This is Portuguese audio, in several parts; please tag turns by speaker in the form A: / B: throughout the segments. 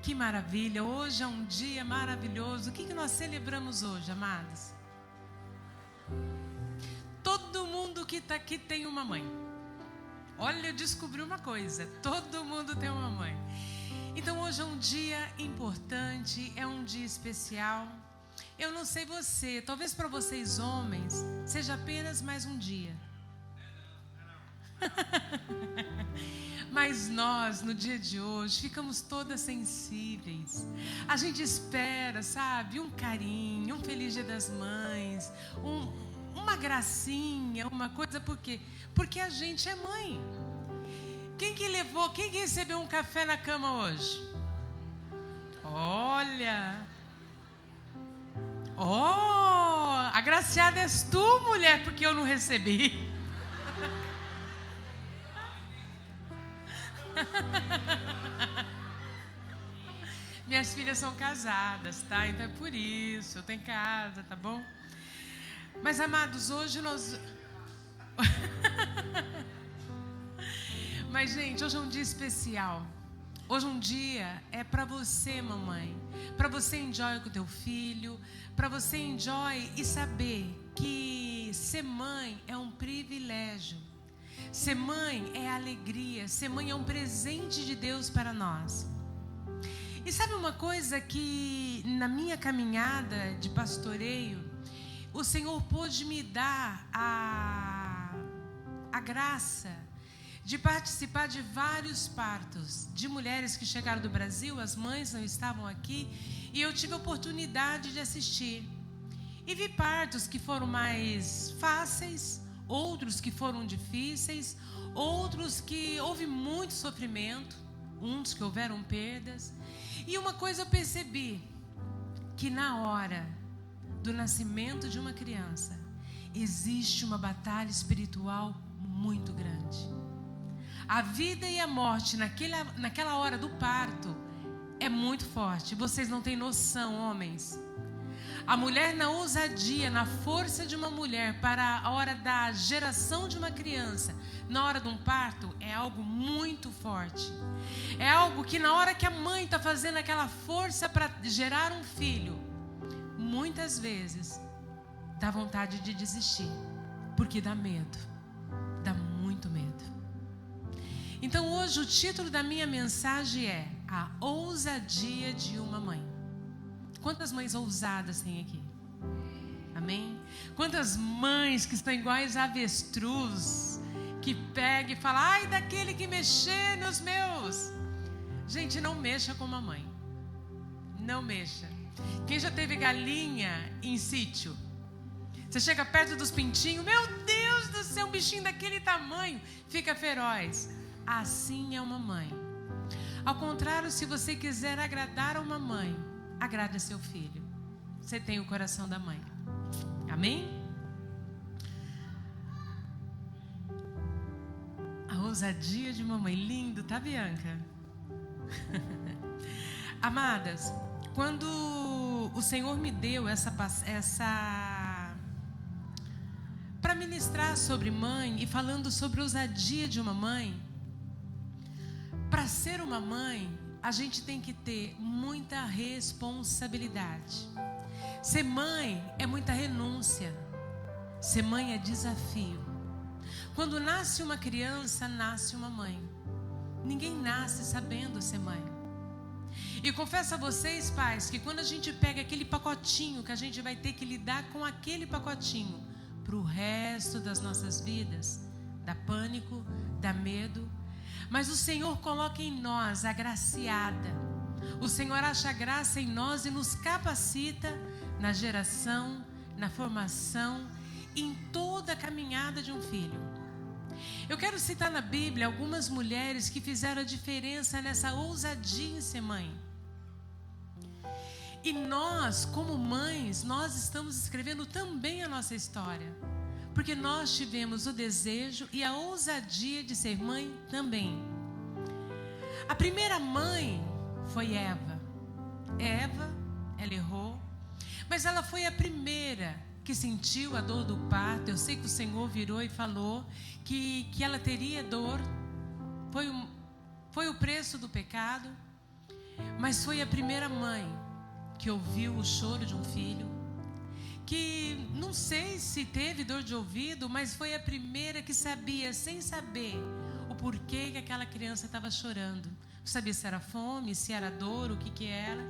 A: Que maravilha, hoje é um dia maravilhoso. O que nós celebramos hoje, amados? Todo mundo que está aqui tem uma mãe. Olha, eu descobri uma coisa, todo mundo tem uma mãe. Então hoje é um dia importante, é um dia especial. Eu não sei você, talvez para vocês homens seja apenas mais um dia. Mas nós, no dia de hoje, ficamos todas sensíveis. A gente espera, sabe, um carinho, um Feliz Dia das Mães, uma gracinha, uma coisa, por quê? Porque a gente é mãe. Quem que recebeu um café na cama hoje? Olha! Oh, agraciada és tu, mulher, porque eu não recebi. Minhas filhas são casadas, tá? Então é por isso, eu tenho casa, tá bom? Mas, amados, hoje nós... Mas, gente, hoje é um dia especial. Hoje um dia é para você, mamãe. Para você enjoy com o teu filho. Para você enjoy e saber que ser mãe é um privilégio. Ser mãe é alegria. Ser mãe é um presente de Deus para nós. E sabe uma coisa que na minha caminhada de pastoreio, o Senhor pôde me dar a graça de participar de vários partos de mulheres que chegaram do Brasil, as mães não estavam aqui, e eu tive a oportunidade de assistir. E vi partos que foram mais fáceis, outros que foram difíceis, outros que houve muito sofrimento, uns que houveram perdas. E uma coisa eu percebi, que na hora do nascimento de uma criança, existe uma batalha espiritual muito grande. A vida e a morte naquela hora do parto é muito forte. Vocês não têm noção, homens. A mulher na ousadia, na força de uma mulher para a hora da geração de uma criança, na hora de um parto, é algo muito forte. É algo que na hora que a mãe está fazendo aquela força para gerar um filho, muitas vezes dá vontade de desistir, porque dá medo, dá muito medo. Então hoje o título da minha mensagem é A Ousadia de uma Mãe. Quantas mães ousadas tem aqui? Amém? Quantas mães que estão iguais a avestruz, que pega e fala, ai daquele que mexer nos meus. Gente, não mexa com uma mãe. Não mexa. Quem já teve galinha em sítio? Você chega perto dos pintinhos, meu Deus do céu, um bichinho daquele tamanho, fica feroz. Assim é uma mãe. Ao contrário, se você quiser agradar a uma mãe, agrade a seu filho. Você tem o coração da mãe. Amém? A ousadia de uma mãe. Lindo, tá, Bianca? Amadas, quando o Senhor me deu essa para ministrar sobre mãe e falando sobre a ousadia de uma mãe, para ser uma mãe, a gente tem que ter muita responsabilidade. Ser mãe é muita renúncia. Ser mãe é desafio. Quando nasce uma criança, nasce uma mãe. Ninguém nasce sabendo ser mãe. E confesso a vocês, pais, que quando a gente pega aquele pacotinho, que a gente vai ter que lidar com aquele pacotinho para o resto das nossas vidas, dá pânico, dá medo. Mas o Senhor coloca em nós a graciada. O Senhor acha graça em nós e nos capacita na geração, na formação, em toda a caminhada de um filho. Eu quero citar na Bíblia algumas mulheres que fizeram a diferença nessa ousadia em ser mãe. E nós, como mães, nós estamos escrevendo também a nossa história. Porque nós tivemos o desejo e a ousadia de ser mãe também. A primeira mãe foi Eva. Ela errou, mas ela foi a primeira que sentiu a dor do parto. Eu sei que o Senhor virou e falou que ela teria dor. Foi o preço do pecado. Mas foi a primeira mãe que ouviu o choro de um filho, que não sei se teve dor de ouvido, mas foi a primeira que sabia, sem saber, o porquê que aquela criança estava chorando. Não sabia se era fome, se era dor, o que era.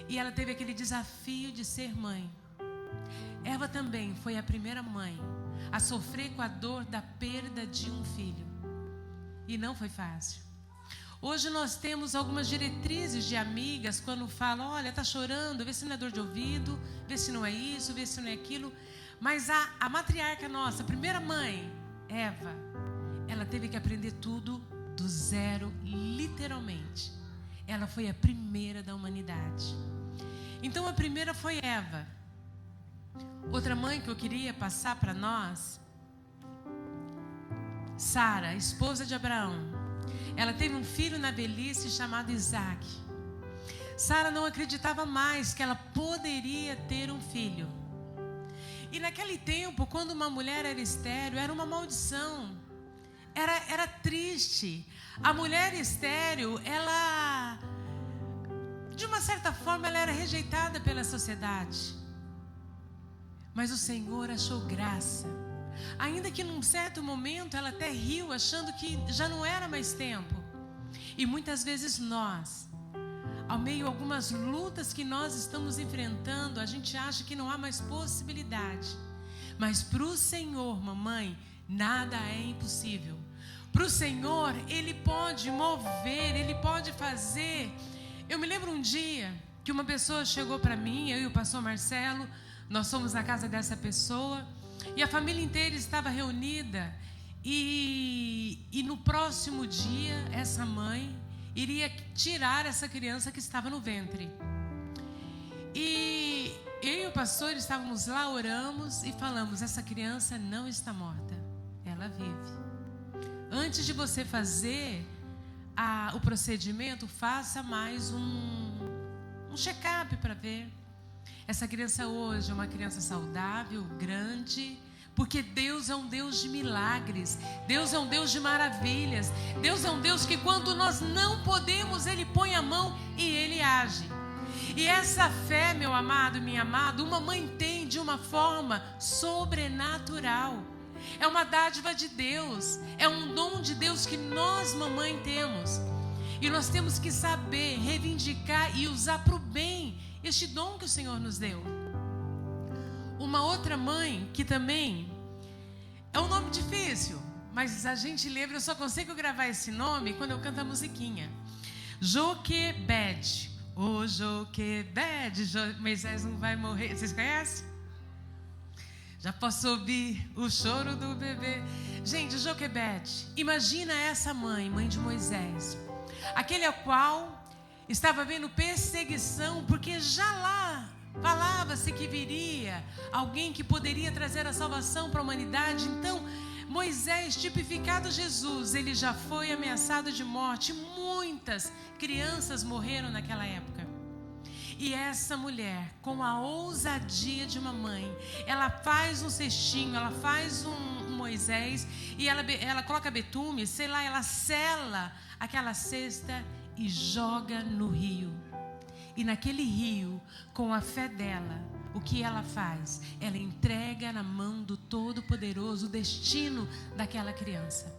A: E ela teve aquele desafio de ser mãe. Eva também foi a primeira mãe a sofrer com a dor da perda de um filho. E não foi fácil. Hoje nós temos algumas diretrizes de amigas quando falam, olha, está chorando, vê se não é dor de ouvido, vê se não é isso, vê se não é aquilo. Mas a matriarca nossa, a primeira mãe, Eva, ela teve que aprender tudo do zero, literalmente. Ela foi a primeira da humanidade. Então a primeira foi Eva. Outra mãe que eu queria passar para nós, Sara, esposa de Abraão. Ela teve um filho na velhice chamado Isaac. Sara não acreditava mais que ela poderia ter um filho. E naquele tempo, quando uma mulher era estéril, era uma maldição. Era triste. A mulher estéril, ela, de uma certa forma, ela era rejeitada pela sociedade. Mas o Senhor achou graça. Ainda que num certo momento ela até riu, achando que já não era mais tempo. E muitas vezes nós, ao meio de algumas lutas que nós estamos enfrentando, a gente acha que não há mais possibilidade. Mas para o Senhor, mamãe, nada é impossível. Para o Senhor, Ele pode mover, Ele pode fazer. Eu me lembro um dia que uma pessoa chegou para mim, eu e o pastor Marcelo, nós fomos na casa dessa pessoa. E a família inteira estava reunida e no próximo dia essa mãe iria tirar essa criança que estava no ventre. E eu e o pastor estávamos lá, oramos e falamos, essa criança não está morta, ela vive. Antes de você fazer o procedimento, faça mais um check-up para ver. Essa criança hoje é uma criança saudável, grande, porque Deus é um Deus de milagres, Deus é um Deus de maravilhas, Deus é um Deus que quando nós não podemos, Ele põe a mão e Ele age. E essa fé, meu amado, minha amada, uma mãe tem de uma forma sobrenatural. É uma dádiva de Deus, é um dom de Deus que nós, mamãe, temos. E nós temos que saber reivindicar e usar para o bem este dom que o Senhor nos deu. Uma outra mãe que também é um nome difícil, mas a gente lembra, eu só consigo gravar esse nome quando eu canto a musiquinha. Joquebede. Ô Joquebede, Moisés não vai morrer. Vocês conhecem? Já posso ouvir o choro do bebê. Gente, Joquebede, imagina essa mãe de Moisés, aquele ao qual estava vendo perseguição, porque já lá falava-se que viria alguém que poderia trazer a salvação para a humanidade. Então, Moisés, tipificado Jesus, ele já foi ameaçado de morte. Muitas crianças morreram naquela época. E essa mulher, com a ousadia de uma mãe, ela faz um cestinho, ela faz um Moisés, e ela coloca betume, sei lá, ela sela aquela cesta e joga no rio. E naquele rio, com a fé dela, o que ela faz? Ela entrega na mão do Todo-Poderoso o destino daquela criança.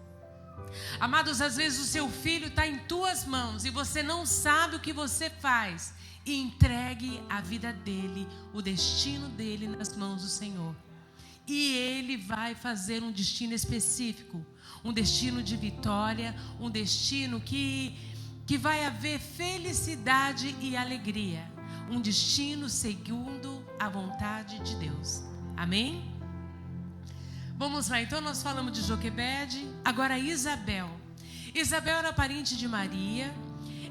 A: Amados, às vezes o seu filho está em tuas mãos e você não sabe o que você faz. E entregue a vida dele, o destino dele nas mãos do Senhor. E Ele vai fazer um destino específico, um destino de vitória, um destino que vai haver felicidade e alegria. Um destino segundo a vontade de Deus. Amém? Vamos lá, então nós falamos de Joquebede. Agora Isabel. Isabel era parente de Maria.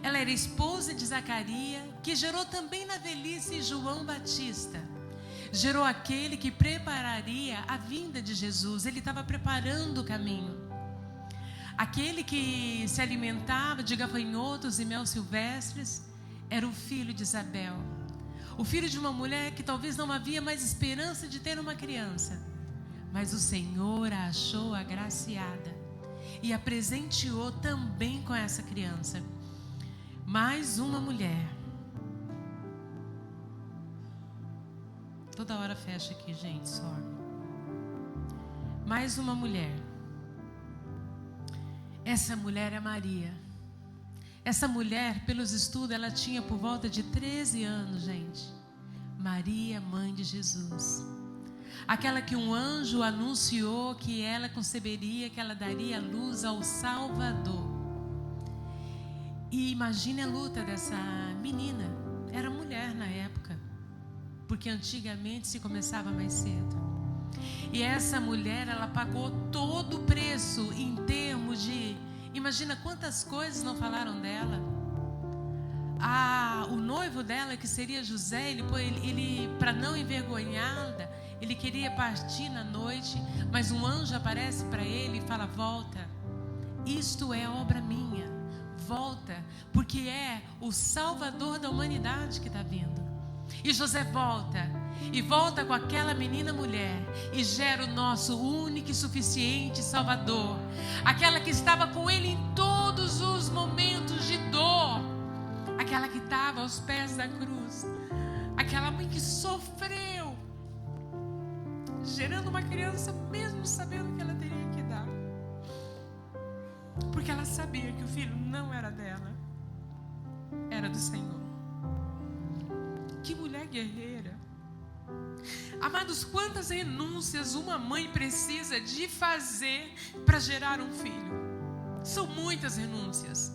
A: Ela era esposa de Zacarias, que gerou também na velhice João Batista. Gerou aquele que prepararia a vinda de Jesus. Ele estava preparando o caminho. Aquele que se alimentava de gafanhotos e mel silvestres era o filho de Isabel. O filho de uma mulher que talvez não havia mais esperança de ter uma criança. Mas o Senhor a achou agraciada e a presenteou também com essa criança. Mais uma mulher. Toda hora fecha aqui, gente, só. Mais uma mulher. Essa mulher é Maria. Essa mulher, pelos estudos, ela tinha por volta de 13 anos, gente. Maria, mãe de Jesus. Aquela que um anjo anunciou que ela conceberia, que ela daria luz ao Salvador. E imagine a luta dessa menina. Era mulher na época, porque antigamente se começava mais cedo. E essa mulher, ela pagou todo o preço em termos de... Imagina quantas coisas não falaram dela. O noivo dela, que seria José, ele para não envergonhá-la, ele queria partir na noite, mas um anjo aparece para ele e fala: volta, isto é obra minha, volta, porque é o Salvador da humanidade que está vindo. E José volta, e volta com aquela menina mulher, e gera o nosso único e suficiente Salvador, aquela que estava com ele em todos os momentos de dor, aquela que estava aos pés da cruz, aquela mãe que sofreu, gerando uma criança mesmo sabendo que ela teria que dar, porque ela sabia que o filho não era dela, era do Senhor. Que mulher guerreira. Amados, quantas renúncias uma mãe precisa de fazer para gerar um filho? São muitas renúncias.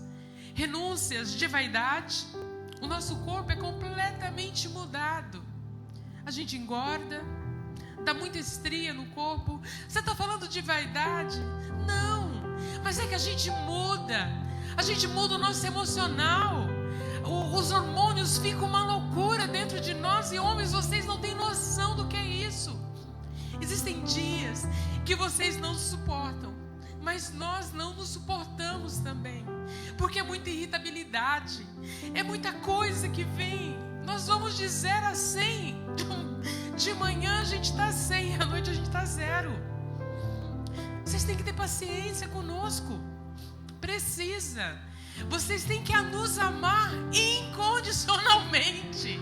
A: Renúncias de vaidade. O nosso corpo é completamente mudado. A gente engorda, dá muita estria no corpo. Você está falando de vaidade? Não, mas é que a gente muda. A gente muda o nosso emocional. Os hormônios ficam uma loucura dentro de nós. E homens, vocês não têm noção do que é isso. Existem dias que vocês não suportam, mas nós não nos suportamos também, porque é muita irritabilidade, é muita coisa que vem. Nós vamos de 0 a 100. De manhã a gente está 100, à noite a gente está 0. Vocês têm que ter paciência conosco. Precisa. Vocês têm que nos amar incondicionalmente.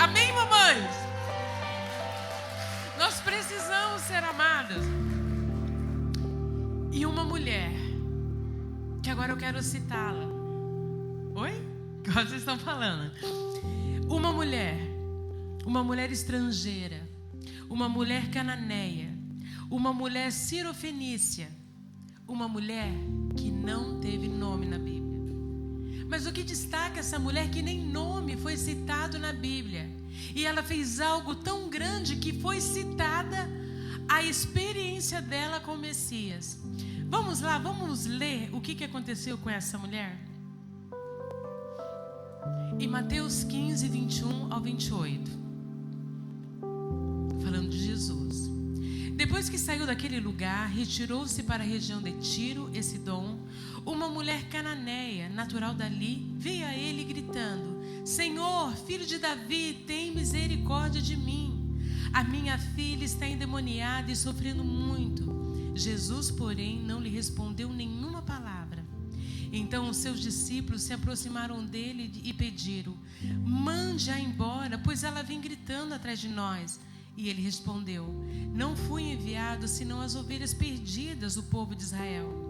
A: Amém, mamães? Nós precisamos ser amadas. E uma mulher, que agora eu quero citá-la. Oi? O que vocês estão falando? Uma mulher estrangeira, uma mulher cananeia, uma mulher sirofenícia, uma mulher que não teve nome na Bíblia. Mas o que destaca essa mulher que nem nome foi citado na Bíblia. E ela fez algo tão grande que foi citada a experiência dela com o Messias. Vamos lá, vamos ler o que aconteceu com essa mulher? Em Mateus 15, 21 ao 28. Falando de Jesus. Depois que saiu daquele lugar, retirou-se para a região de Tiro e Sidom. Uma mulher cananeia, natural dali, veio a ele gritando: Senhor, filho de Davi, tem misericórdia de mim. A minha filha está endemoniada e sofrendo muito. Jesus, porém, não lhe respondeu nenhuma palavra. Então os seus discípulos se aproximaram dele e pediram: mande-a embora, pois ela vem gritando atrás de nós. E ele respondeu: não fui enviado senão as ovelhas perdidas do povo de Israel.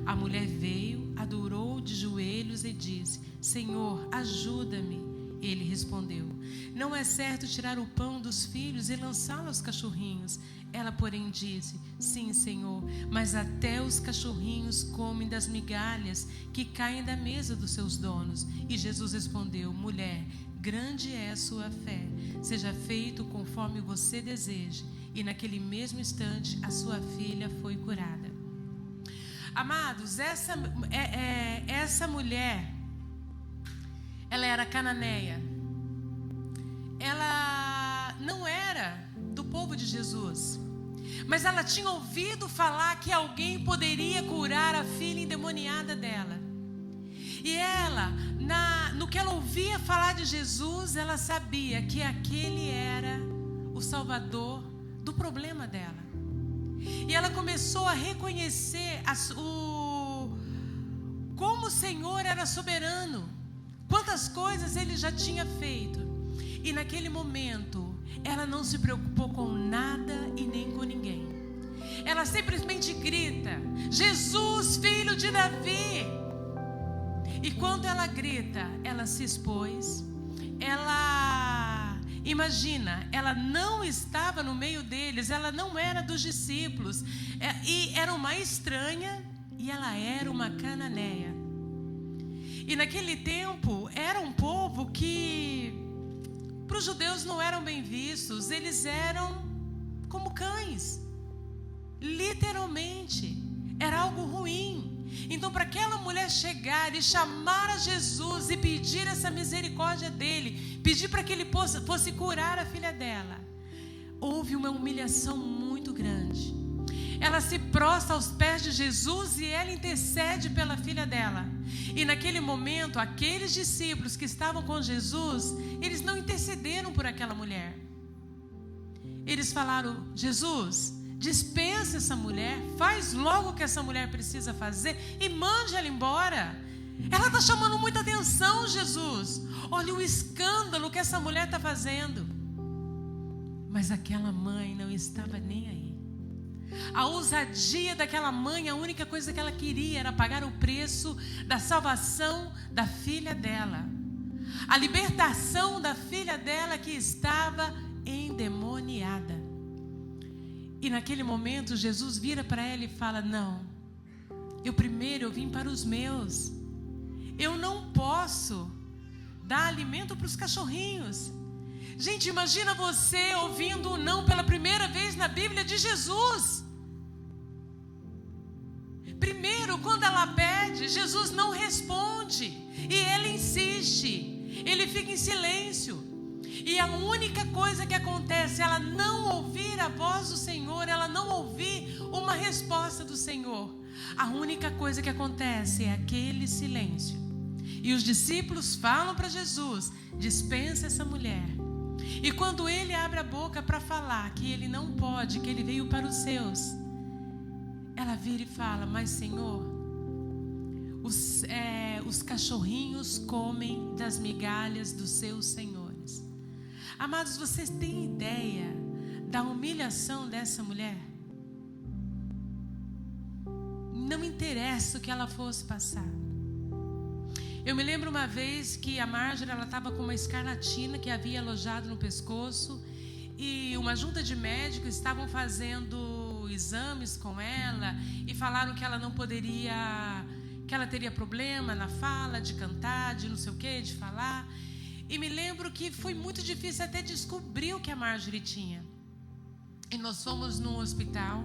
A: A mulher veio, adorou de joelhos e disse: Senhor, ajuda-me. Ele respondeu: não é certo tirar o pão dos filhos e lançá-lo aos cachorrinhos. Ela, porém, disse: sim, Senhor, mas até os cachorrinhos comem das migalhas que caem da mesa dos seus donos. E Jesus respondeu: mulher, grande é a sua fé, seja feito conforme você deseja. E naquele mesmo instante a sua filha foi curada. Amados, essa mulher, ela era cananeia. Ela não era do povo de Jesus, mas ela tinha ouvido falar que alguém poderia curar a filha endemoniada dela. E ela, no que ela ouvia falar de Jesus, ela sabia que aquele era o Salvador do problema dela. E ela começou a reconhecer como o Senhor era soberano. quantas coisas ele já tinha feito. E naquele momento, ela não se preocupou com nada e nem com ninguém. Ela simplesmente grita: Jesus, filho de Davi. E quando ela grita, ela se expôs. Imagina, ela não estava no meio deles, ela não era dos discípulos, e era uma estranha, e ela era uma cananeia. E naquele tempo, era um povo que, para os judeus, não eram bem vistos, eles eram como cães, literalmente, era algo ruim. Então, para aquela mulher chegar e chamar a Jesus e pedir essa misericórdia dele, pedir para que ele fosse curar a filha dela, houve uma humilhação muito grande. Ela se prostra aos pés de Jesus e ela intercede pela filha dela. E naquele momento, aqueles discípulos que estavam com Jesus, eles não intercederam por aquela mulher. Eles falaram: Jesus, dispensa essa mulher, faz logo o que essa mulher precisa fazer e mande ela embora. Ela está chamando muita atenção, Jesus. Olha o escândalo que essa mulher está fazendo. Mas aquela mãe não estava nem aí. A ousadia daquela mãe, a única coisa que ela queria era pagar o preço da salvação da filha dela. A libertação da filha dela que estava endemoniada. E naquele momento Jesus vira para ela e fala: não, eu vim para os meus. Eu não posso dar alimento para os cachorrinhos. Gente, imagina você ouvindo o não pela primeira vez na Bíblia de Jesus. Primeiro, quando ela pede, Jesus não responde. E ele insiste. Ele fica em silêncio. E a única coisa que acontece, ela não ouvir a voz do Senhor, ela não ouvir uma resposta do Senhor. A única coisa que acontece é aquele silêncio. E os discípulos falam para Jesus: dispensa essa mulher. E quando ele abre a boca para falar que ele não pode, que ele veio para os seus, ela vira e fala: mas Senhor, os cachorrinhos comem das migalhas dos seus senhores. Amados, vocês têm ideia da humilhação dessa mulher? Não interessa o que ela fosse passar. Eu me lembro uma vez que a Marjorie, ela estava com uma escarlatina que havia alojado no pescoço, e uma junta de médicos estavam fazendo exames com ela e falaram que ela não poderia, que ela teria problema na fala, de cantar, de não sei o que, de falar. E me lembro que foi muito difícil até descobrir o que a Marjorie tinha. E nós fomos no hospital.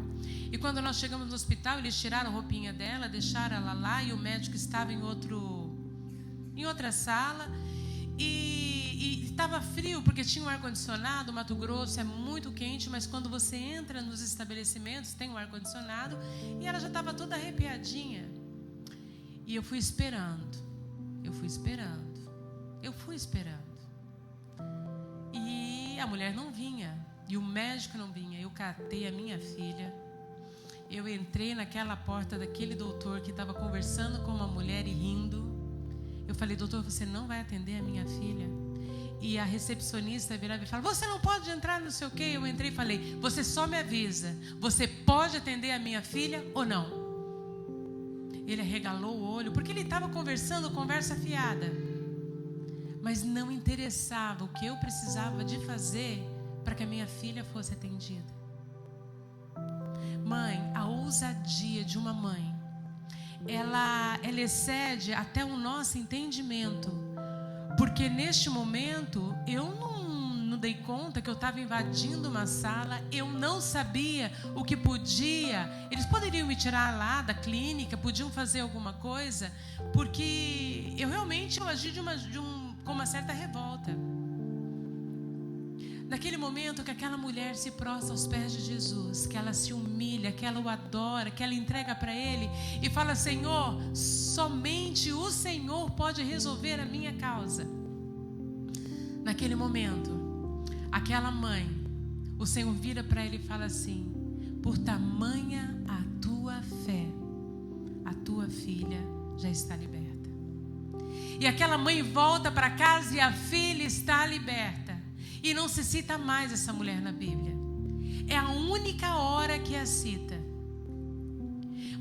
A: E quando nós chegamos no hospital, eles tiraram a roupinha dela, deixaram ela lá, e o médico estava em outra sala. E estava frio, porque tinha um ar-condicionado. Mato Grosso é muito quente, mas quando você entra nos estabelecimentos, tem um ar-condicionado. E ela já estava toda arrepiadinha. E eu fui esperando. E a mulher não vinha. E o médico não vinha. Eu catei a minha filha. Eu entrei naquela porta daquele doutor que estava conversando com uma mulher e rindo. Eu falei: doutor, você não vai atender a minha filha? E a recepcionista virava e falava: você não pode entrar, não sei o quê. Eu entrei e falei: você só me avisa, você pode atender a minha filha ou não? Ele arregalou o olho, porque ele estava conversando, conversa fiada. Mas não interessava o que eu precisava de fazer para que a minha filha fosse atendida. Mãe, a ousadia de uma mãe, ela excede até o nosso entendimento. Porque neste momento, eu não dei conta que eu estava invadindo uma sala, eu não sabia o que podia. Eles poderiam me tirar lá da clínica, podiam fazer alguma coisa, porque eu realmente agi com uma certa revolta. Naquele momento que aquela mulher se prostra aos pés de Jesus, que ela se humilha, que ela o adora, que ela entrega para Ele e fala: Senhor, somente o Senhor pode resolver a minha causa. Naquele momento, aquela mãe, o Senhor vira para ela e fala assim: por tamanha a tua fé, a tua filha já está liberta. E aquela mãe volta para casa e a filha está liberta. E não se cita mais essa mulher na Bíblia. É a única hora que a cita.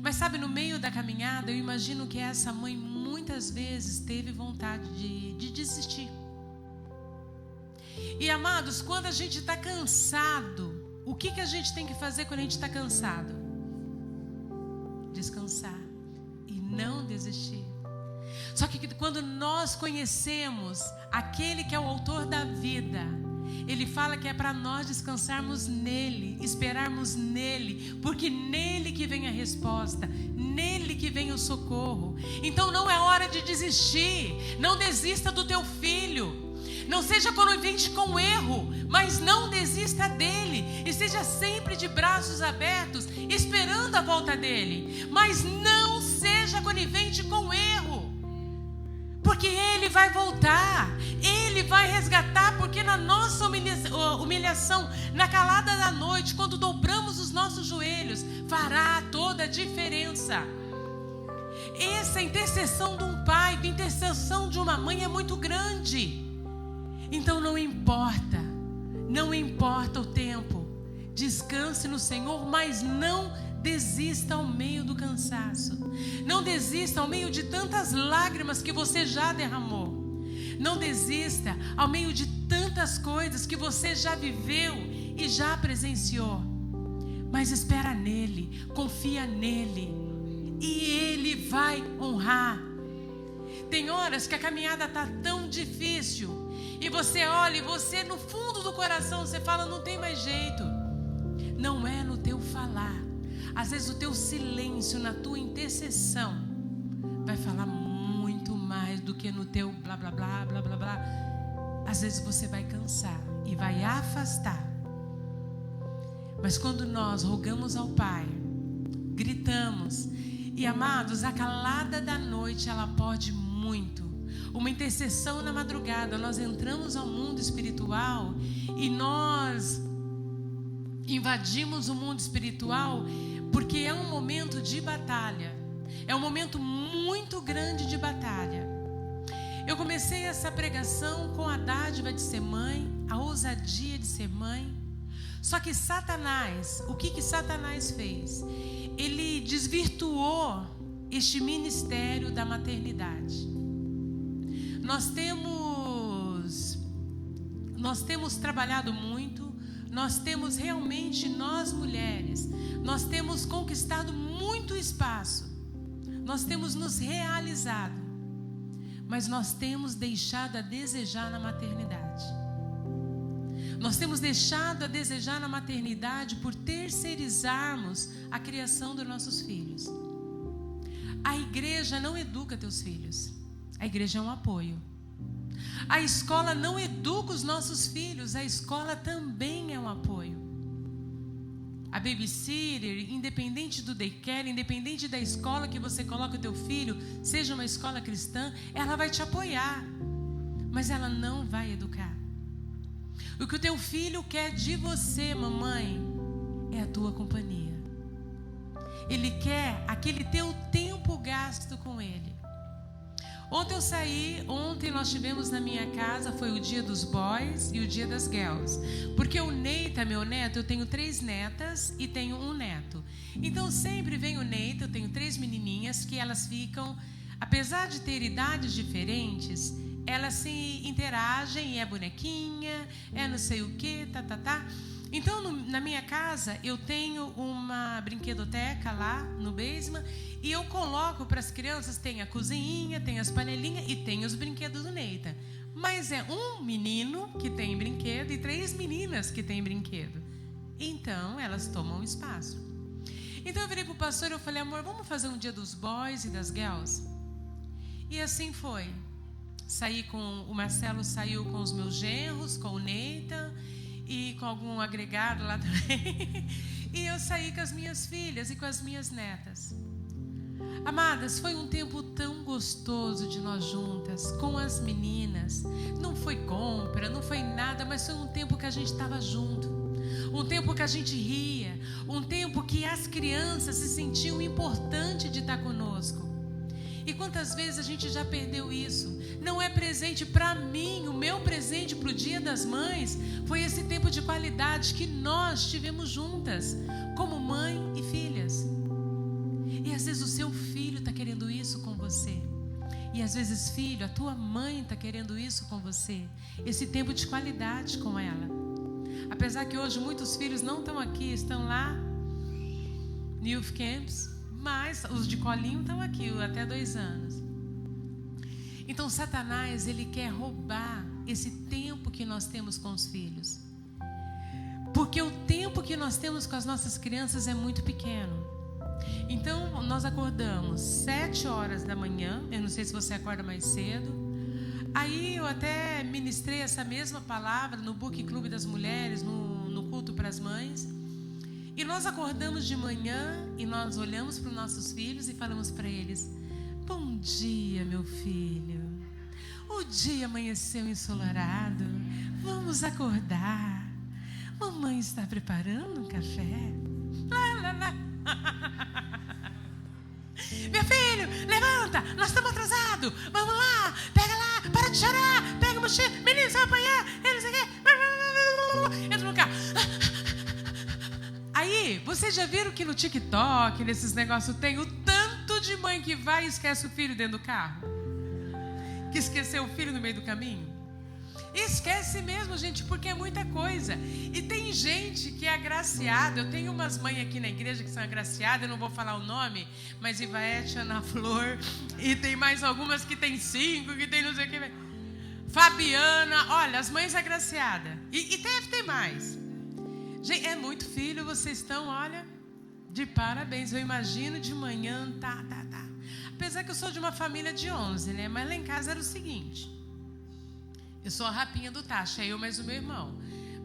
A: Mas sabe, no meio da caminhada, eu imagino que essa mãe muitas vezes teve vontade de desistir. E amados, quando a gente está cansado, o que a gente tem que fazer quando a gente está cansado? Descansar e não desistir. Só que quando nós conhecemos aquele que é o autor da vida, ele fala que é para nós descansarmos nele, esperarmos nele, porque nele que vem a resposta, nele que vem o socorro. Então não é hora de desistir. Não desista do teu filho. Não seja conivente com o erro, mas não desista dele. E seja sempre de braços abertos, esperando a volta dele. Mas não seja conivente com o erro, porque ele vai voltar, ele vai resgatar, porque na nossa humilhação, na calada da noite, quando dobramos os nossos joelhos, fará toda a diferença. Essa intercessão de um pai, a intercessão de uma mãe é muito grande. Então não importa o tempo, descanse no Senhor, mas não desista ao meio do cansaço. Não desista ao meio de tantas lágrimas que você já derramou. Não desista ao meio de tantas coisas que você já viveu e já presenciou. Mas espera nele, confia nele, e ele vai honrar. Tem horas que a caminhada está tão difícil, e você olha, e você no fundo do coração, você fala, não tem mais jeito. Não é no teu falar. Às vezes o teu silêncio na tua intercessão vai falar muito mais do que no teu blá blá blá blá blá blá. Às vezes você vai cansar e vai afastar. Mas quando nós rogamos ao Pai, gritamos, e amados, a calada da noite ela pode muito. Uma intercessão na madrugada, nós entramos ao mundo espiritual e nós invadimos o mundo espiritual, porque é um momento de batalha. É um momento muito grande de batalha. Eu comecei essa pregação com a dádiva de ser mãe, a ousadia de ser mãe. Só que Satanás, o que Satanás fez? Ele desvirtuou este ministério da maternidade. Nós temos trabalhado muito. Nós temos realmente, nós mulheres, nós temos conquistado muito espaço. Nós temos nos realizado. Mas nós temos deixado a desejar na maternidade. Nós temos deixado a desejar na maternidade por terceirizarmos a criação dos nossos filhos. A igreja não educa teus filhos. A igreja é um apoio. A escola não educa os nossos filhos, a escola também é um apoio. A babysitter, independente do daycare, independente da escola que você coloca o teu filho, seja uma escola cristã, ela vai te apoiar, mas ela não vai educar. O que o teu filho quer de você, mamãe, é a tua companhia. Ele quer aquele teu tempo gasto com ele. Ontem nós tivemos na minha casa, foi o dia dos boys e o dia das girls. Porque o Neita, meu neto, eu tenho 3 netas e tenho um neto. Então sempre vem o Neita, eu tenho 3 menininhas que elas ficam, apesar de ter idades diferentes, elas se interagem, e é bonequinha, é não sei o que, Então, na minha casa, eu tenho uma brinquedoteca lá no basement e eu coloco para as crianças, tem a cozinhinha, tem as panelinhas e tem os brinquedos do Neita. Mas é um menino que tem brinquedo e 3 meninas que têm brinquedo. Então, elas tomam espaço. Então, eu virei para o pastor e eu falei, amor, vamos fazer um dia dos boys e das girls? E assim foi. O Marcelo saiu com os meus genros, com o Neita e com algum agregado lá também. E eu saí com as minhas filhas e com as minhas netas. Amadas, foi um tempo tão gostoso de nós juntas, com as meninas. Não foi compra, não foi nada, mas foi um tempo que a gente estava junto. Um tempo que a gente ria. Um tempo que as crianças se sentiam importantes de estar conosco. E quantas vezes a gente já perdeu isso? Não é presente para mim. O meu presente para o Dia das Mães foi esse tempo de qualidade que nós tivemos juntas, como mãe e filhas. E às vezes o seu filho está querendo isso com você. E às vezes, filho, a tua mãe está querendo isso com você. Esse tempo de qualidade com ela. Apesar que hoje muitos filhos não estão aqui, estão lá no Youth Camps, mas os de colinho estão aqui até 2 anos. Então Satanás, ele quer roubar esse tempo que nós temos com os filhos. Porque o tempo que nós temos com as nossas crianças é muito pequeno. Então nós acordamos 7 horas da manhã. Eu não sei se você acorda mais cedo. Aí eu até ministrei essa mesma palavra no Book Clube das Mulheres, no culto para as mães. E nós acordamos de manhã e nós olhamos para os nossos filhos e falamos para eles: bom dia, meu filho. O dia amanheceu ensolarado. Vamos acordar. Mamãe está preparando um café. Lá, lá, lá. Meu filho, levanta, nós estamos atrasados. Vamos lá, pega lá, para de chorar. Pega o mochila, menino, você vai apanhar. Não sei o quê. Entra no carro. Aí, vocês já viram que no TikTok, nesses negócios, tem o tanto de mãe que vai e esquece o filho dentro do carro? Que esqueceu o filho no meio do caminho? Esquece mesmo, gente, porque é muita coisa. E tem gente que é agraciada. Eu tenho umas mães aqui na igreja que são agraciadas, eu não vou falar o nome, mas Ivaete, Ana Flor, e tem mais algumas que tem 5, que tem não sei o que. Fabiana, olha, as mães agraciadas. E deve ter mais. Gente, é muito filho, vocês estão, olha, de parabéns. Eu imagino de manhã, tá. Apesar que eu sou de uma família de 11, né? Mas lá em casa era o seguinte: eu sou a rapinha do tacho, é eu mais o meu irmão.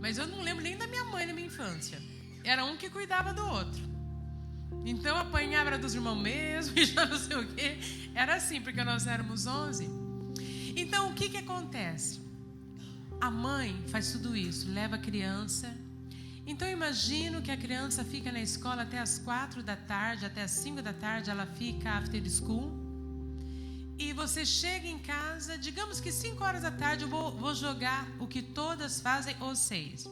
A: Mas eu não lembro nem da minha mãe na minha infância. Era um que cuidava do outro. Então apanhava dos irmãos mesmo e já não sei o quê. Era assim, porque nós éramos 11. Então o que acontece? A mãe faz tudo isso, leva a criança. Então eu imagino que a criança fica na escola até as 4 da tarde, até as 5 da tarde ela fica after school. E você chega em casa, digamos que 5 horas da tarde eu vou jogar o que todas fazem, ou 6.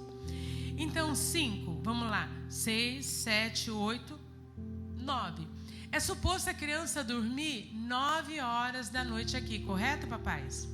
A: Então 5, vamos lá, 6, 7, 8, 9. É suposto a criança dormir 9 horas da noite aqui, correto, papais?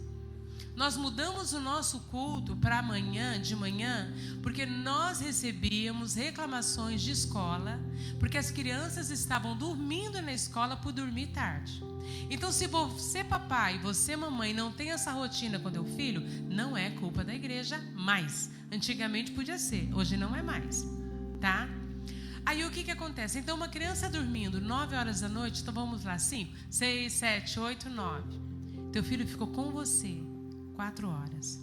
A: Nós mudamos o nosso culto para amanhã, de manhã, porque nós recebíamos reclamações de escola, porque as crianças estavam dormindo na escola por dormir tarde. Então, se você, papai, você, mamãe, não tem essa rotina com teu filho, não é culpa da igreja mais. Antigamente podia ser, hoje não é mais, tá? Aí o que acontece? Então, uma criança dormindo 9 horas da noite, então vamos lá, 5, 6, 7, 8, 9. Teu filho ficou com você 4 horas.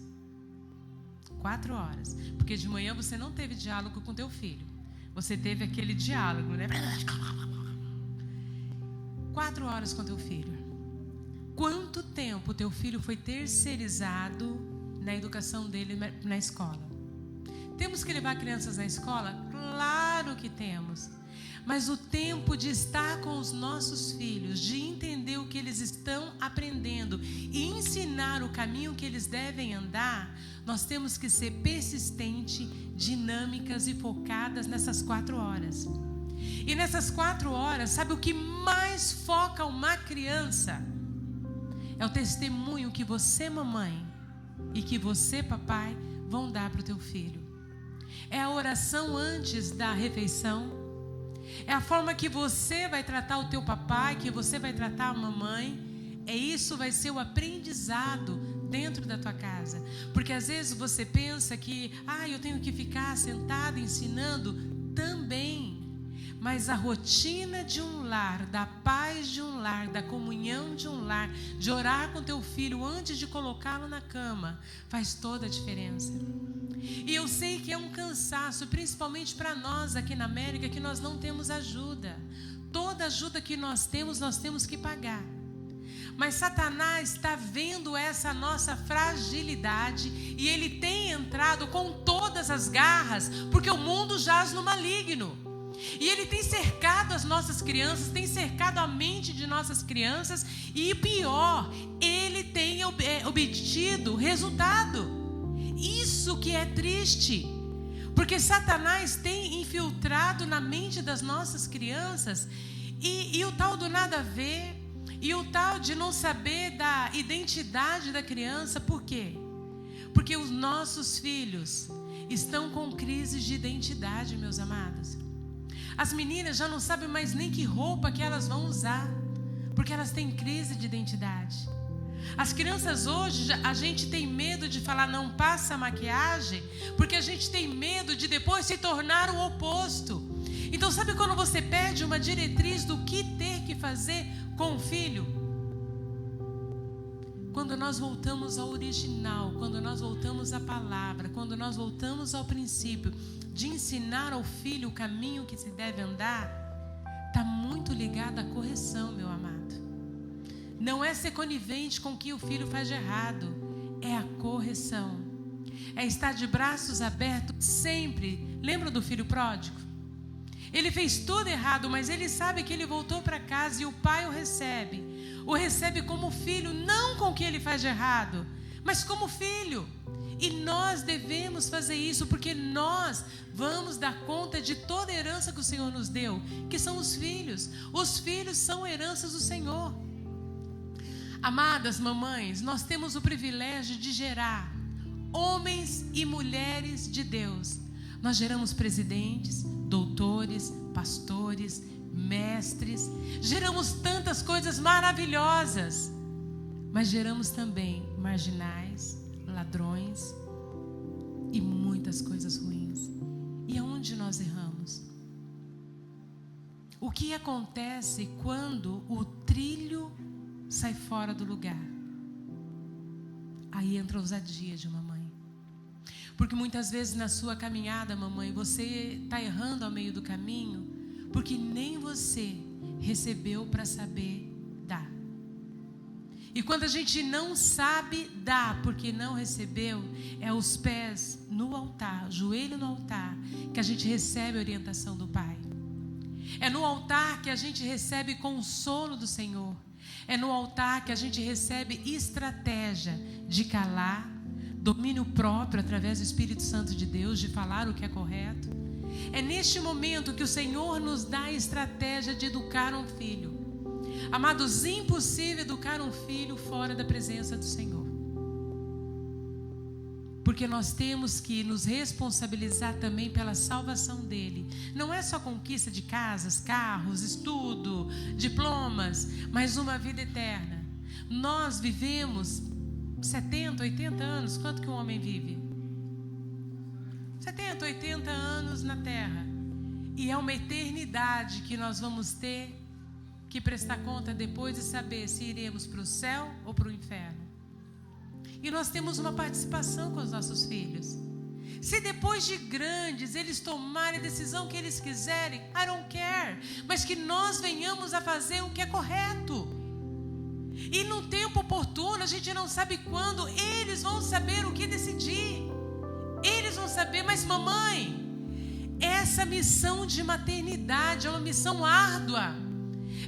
A: 4 horas. Porque de manhã você não teve diálogo com teu filho. Você teve aquele diálogo, né? 4 horas com teu filho. Quanto tempo teu filho foi terceirizado na educação dele na escola? Temos que levar crianças na escola? Claro que temos. Mas o tempo de estar com os nossos filhos, de entender o que eles estão aprendendo e ensinar o caminho que eles devem andar, nós temos que ser persistentes, dinâmicas e focadas nessas 4 horas. E nessas 4 horas, sabe o que mais foca uma criança? É o testemunho que você, mamãe, e que você, papai, vão dar para o teu filho. É a oração antes da refeição. É a forma que você vai tratar o teu papai, que você vai tratar a mamãe. Isso vai ser o aprendizado dentro da tua casa. Porque às vezes você pensa que eu tenho que ficar sentado ensinando também. Mas a rotina de um lar, da paz de um lar, da comunhão de um lar, de orar com teu filho antes de colocá-lo na cama, faz toda a diferença. E eu sei que é um cansaço, principalmente para nós aqui na América, que nós não temos ajuda. Toda ajuda que nós temos que pagar. Mas Satanás está vendo essa nossa fragilidade e ele tem entrado com todas as garras, porque o mundo jaz no maligno. E Ele tem cercado as nossas crianças, tem cercado a mente de nossas crianças, e pior, Ele tem obtido resultado. Isso que é triste, porque Satanás tem infiltrado na mente das nossas crianças, e o tal do nada a ver, e o tal de não saber da identidade da criança. Por quê? Porque os nossos filhos estão com crises de identidade, meus amados. As meninas já não sabem mais nem que roupa que elas vão usar, porque elas têm crise de identidade. As crianças hoje, a gente tem medo de falar não passa maquiagem, porque a gente tem medo de depois se tornar o oposto. Então sabe quando você pede uma diretriz do que ter que fazer com o filho? Quando nós voltamos ao original, quando nós voltamos à palavra, quando nós voltamos ao princípio de ensinar ao filho o caminho que se deve andar, está muito ligado à correção, meu amado. Não é ser conivente com o que o filho faz de errado, é a correção. É estar de braços abertos sempre. Lembra do filho pródigo? Ele fez tudo errado, mas ele sabe que ele voltou para casa e o pai o recebe como filho, não com o que ele faz de errado, mas como filho. E nós devemos fazer isso, porque nós vamos dar conta de toda a herança que o Senhor nos deu, que são os filhos. Os filhos são heranças do Senhor. Amadas mamães, nós temos o privilégio de gerar homens e mulheres de Deus. Nós geramos presidentes, doutores, pastores, mestres, geramos tantas coisas maravilhosas, mas geramos também marginais, ladrões e muitas coisas ruins. E aonde nós erramos? O que acontece quando o trilho sai fora do lugar? Aí entra a ousadia de uma mãe. Porque muitas vezes na sua caminhada, mamãe, você está errando ao meio do caminho, porque nem você recebeu para saber dar. E quando a gente não sabe dar porque não recebeu, é os pés no altar, joelho no altar, que a gente recebe a orientação do Pai. É no altar que a gente recebe consolo do Senhor. É no altar que a gente recebe estratégia de calar, domínio próprio através do Espírito Santo de Deus, de falar o que é correto. É neste momento que o Senhor nos dá a estratégia de educar um filho. Amados, impossível educar um filho fora da presença do Senhor. Porque nós temos que nos responsabilizar também pela salvação dele. Não é só conquista de casas, carros, estudo, diplomas, mas uma vida eterna. Nós vivemos 70, 80 anos. Quanto que um homem vive? 70, 80 anos na terra. E é uma eternidade que nós vamos ter que prestar conta depois de saber se iremos para o céu ou para o inferno. E nós temos uma participação com os nossos filhos. Se depois de grandes eles tomarem a decisão que eles quiserem, I don't care. Mas que nós venhamos a fazer o que é correto. E no tempo oportuno, a gente não sabe quando, eles vão saber o que decidir. Eles vão saber, mas mamãe, essa missão de maternidade é uma missão árdua.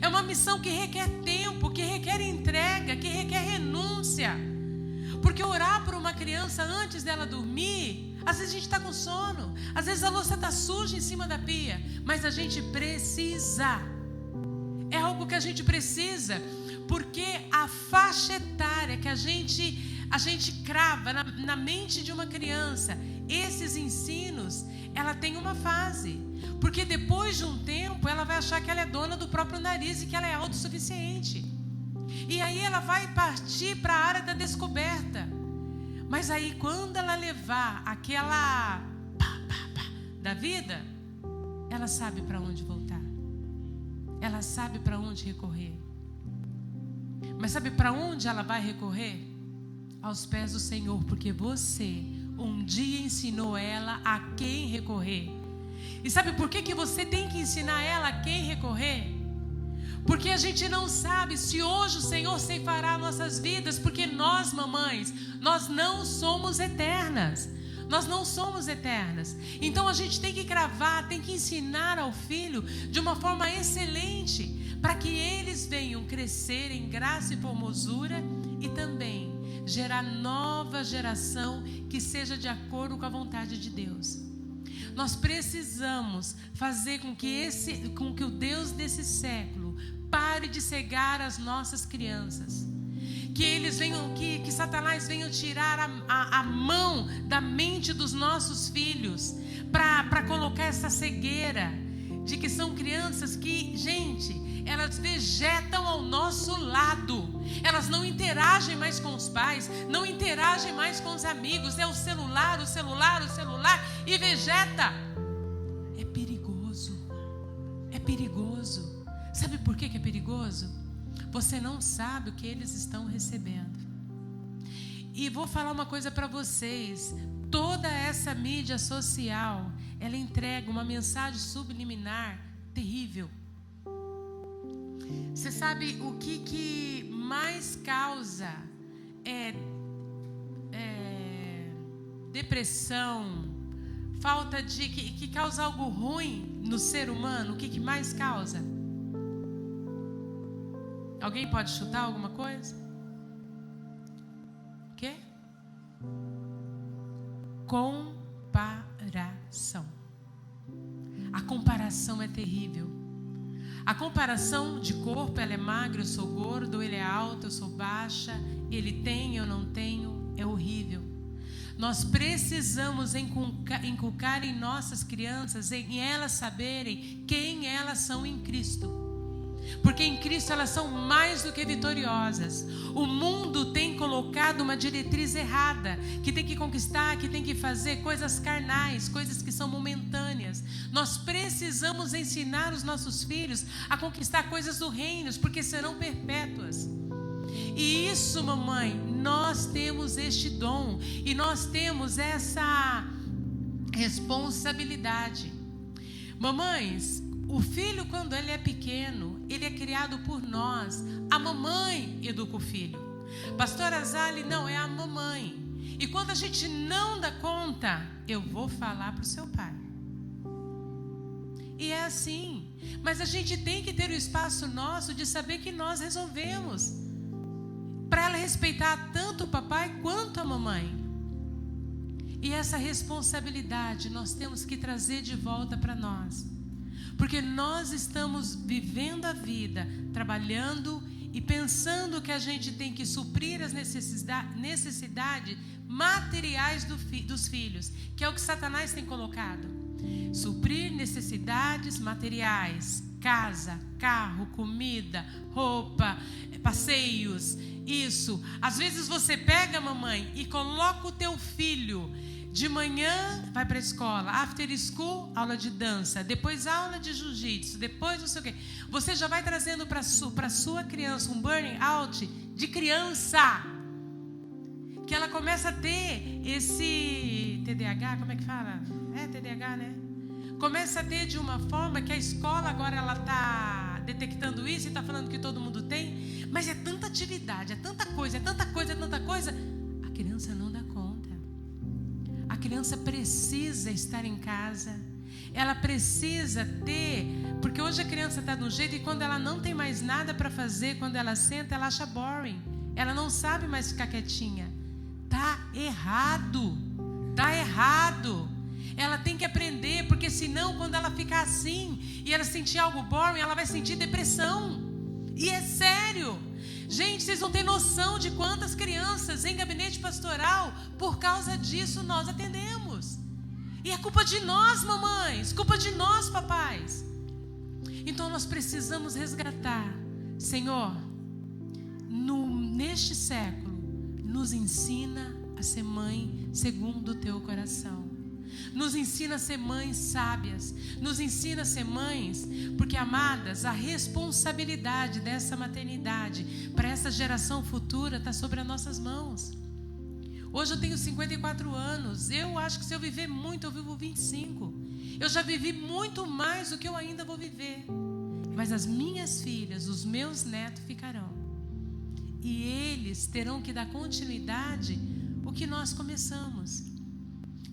A: É uma missão que requer tempo, que requer entrega, que requer renúncia. Porque orar por uma criança antes dela dormir, às vezes a gente está com sono, às vezes a louça está suja em cima da pia, mas a gente precisa. É algo que a gente precisa, porque a faixa etária que a gente crava na mente de uma criança, esses ensinos, ela tem uma fase. Porque depois de um tempo, ela vai achar que ela é dona do próprio nariz e que ela é autossuficiente. E aí ela vai partir para a área da descoberta. Mas aí quando ela levar aquela da vida, ela sabe para onde voltar. Ela sabe para onde recorrer. Mas sabe para onde ela vai recorrer? Aos pés do Senhor, porque você um dia ensinou ela a quem recorrer. E sabe por que você tem que ensinar ela a quem recorrer? Porque a gente não sabe se hoje o Senhor ceifará nossas vidas, porque nós, mamães, nós não somos eternas. Nós não somos eternas. Então a gente tem que cravar, tem que ensinar ao filho de uma forma excelente, para que eles venham crescer em graça e formosura e também gerar nova geração que seja de acordo com a vontade de Deus. Nós precisamos fazer com que o Deus desse século pare de cegar as nossas crianças. Que eles venham, que Satanás venha tirar a mão da mente dos nossos filhos para colocar essa cegueira de que são crianças que, gente, elas vegetam ao nosso lado. Elas não interagem mais com os pais, não interagem mais com os amigos. É o celular e vegeta. É perigoso. É perigoso. Sabe por que é perigoso? Você não sabe o que eles estão recebendo. E vou falar uma coisa para vocês. Toda essa mídia social, ela entrega uma mensagem subliminar terrível. Você sabe o que mais causa depressão, falta de... que causa algo ruim no ser humano? O que mais causa? Alguém pode chutar alguma coisa? O quê? Comparação. A comparação é terrível. A comparação de corpo, ela é magra, eu sou gordo, ele é alto, eu sou baixa, ele tem, eu não tenho, é horrível. Nós precisamos inculcar em nossas crianças, em elas saberem quem elas são em Cristo. Porque em Cristo elas são mais do que vitoriosas. O mundo tem colocado uma diretriz errada, que tem que conquistar, que tem que fazer coisas carnais, coisas que são momentâneas. Nós precisamos ensinar os nossos filhos a conquistar coisas do reino, porque serão perpétuas. E isso, mamãe, nós temos este dom e nós temos essa responsabilidade. Mamães, o filho, quando ele é pequeno, ele é criado por nós. A mamãe educa o filho. Pastora Zali, não, é a mamãe. E quando a gente não dá conta, eu vou falar para o seu pai. E é assim. Mas a gente tem que ter o espaço nosso de saber que nós resolvemos. Para ela respeitar tanto o papai quanto a mamãe. E essa responsabilidade nós temos que trazer de volta para nós. Porque nós estamos vivendo a vida, trabalhando e pensando que a gente tem que suprir as necessidades materiais dos filhos, que é o que Satanás tem colocado. Suprir necessidades materiais, casa, carro, comida, roupa, passeios, isso. Às vezes você pega, mamãe, e coloca o teu filho. De manhã vai para a escola, after school, aula de dança, depois aula de jiu-jitsu, depois não sei o quê. Você já vai trazendo para a sua criança um burning out de criança. Que ela começa a ter esse TDAH, como é que fala? É TDAH, né? Começa a ter de uma forma que a escola agora ela está detectando isso e está falando que todo mundo tem. Mas é tanta atividade, é tanta coisa, a criança não dá conta. A criança precisa estar em casa. Ela precisa ter... Porque hoje a criança está de um jeito e quando ela não tem mais nada para fazer, quando ela senta, ela acha boring. Ela não sabe mais ficar quietinha. Tá errado. Tá errado. Ela tem que aprender, porque senão quando ela ficar assim e ela sentir algo boring, ela vai sentir depressão. E é sério. Gente, vocês não têm noção de quantas crianças em gabinete pastoral, por causa disso, nós atendemos. E é culpa de nós, mamães, culpa de nós, papais. Então nós precisamos resgatar. Senhor, neste século, nos ensina a ser mãe segundo o teu coração. Nos ensina a ser mães sábias. Nos ensina a ser mães, porque, amadas, a responsabilidade dessa maternidade para essa geração futura está sobre as nossas mãos. Hoje eu tenho 54 anos. Eu acho que se eu viver muito, eu vivo 25. Eu já vivi muito mais do que eu ainda vou viver. Mas as minhas filhas, os meus netos ficarão. E eles terão que dar continuidade ao que nós começamos.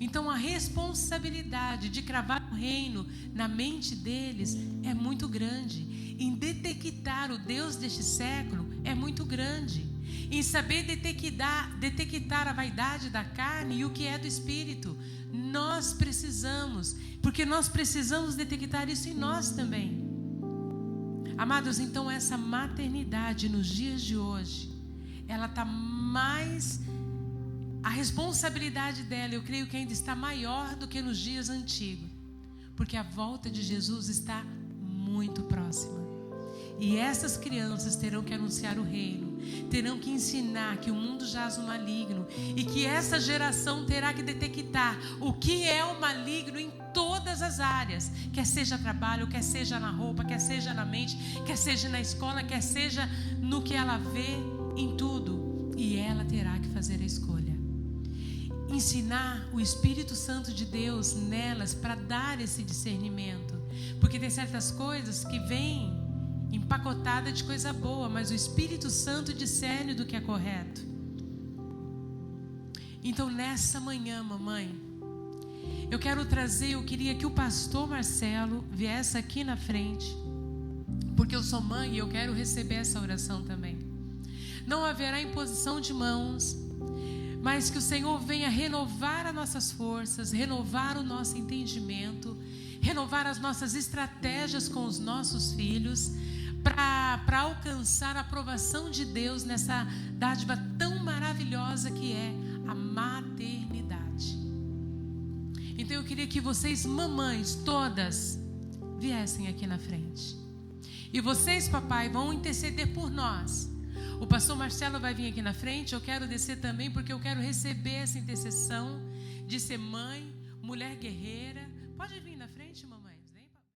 A: Então a responsabilidade de cravar o reino na mente deles é muito grande. Em detectar o Deus deste século é muito grande. Em saber detectar a vaidade da carne e o que é do espírito. Nós precisamos, porque nós precisamos detectar isso em nós também. Amados, então essa maternidade nos dias de hoje, ela está mais... A responsabilidade dela, eu creio que ainda está maior do que nos dias antigos. Porque a volta de Jesus está muito próxima. E essas crianças terão que anunciar o reino. Terão que ensinar que o mundo jaz no maligno. E que essa geração terá que detectar o que é o maligno em todas as áreas. Quer seja trabalho, quer seja na roupa, quer seja na mente, quer seja na escola, quer seja no que ela vê, em tudo. E ela terá que fazer a escolha. Ensinar o Espírito Santo de Deus nelas para dar esse discernimento. Porque tem certas coisas que vêm empacotadas de coisa boa, mas o Espírito Santo discerne do que é correto. Então nessa manhã, mamãe, eu queria que o pastor Marcelo viesse aqui na frente, porque eu sou mãe e eu quero receber essa oração também. Não haverá imposição de mãos, mas que o Senhor venha renovar as nossas forças, renovar o nosso entendimento, renovar as nossas estratégias com os nossos filhos, para alcançar a aprovação de Deus nessa dádiva tão maravilhosa que é a maternidade. Então eu queria que vocês, mamães, todas, viessem aqui na frente. E vocês, papai, vão interceder por nós. O pastor Marcelo vai vir aqui na frente. Eu quero descer também, porque eu quero receber essa intercessão de ser mãe, mulher guerreira. Pode vir na frente, mamãe.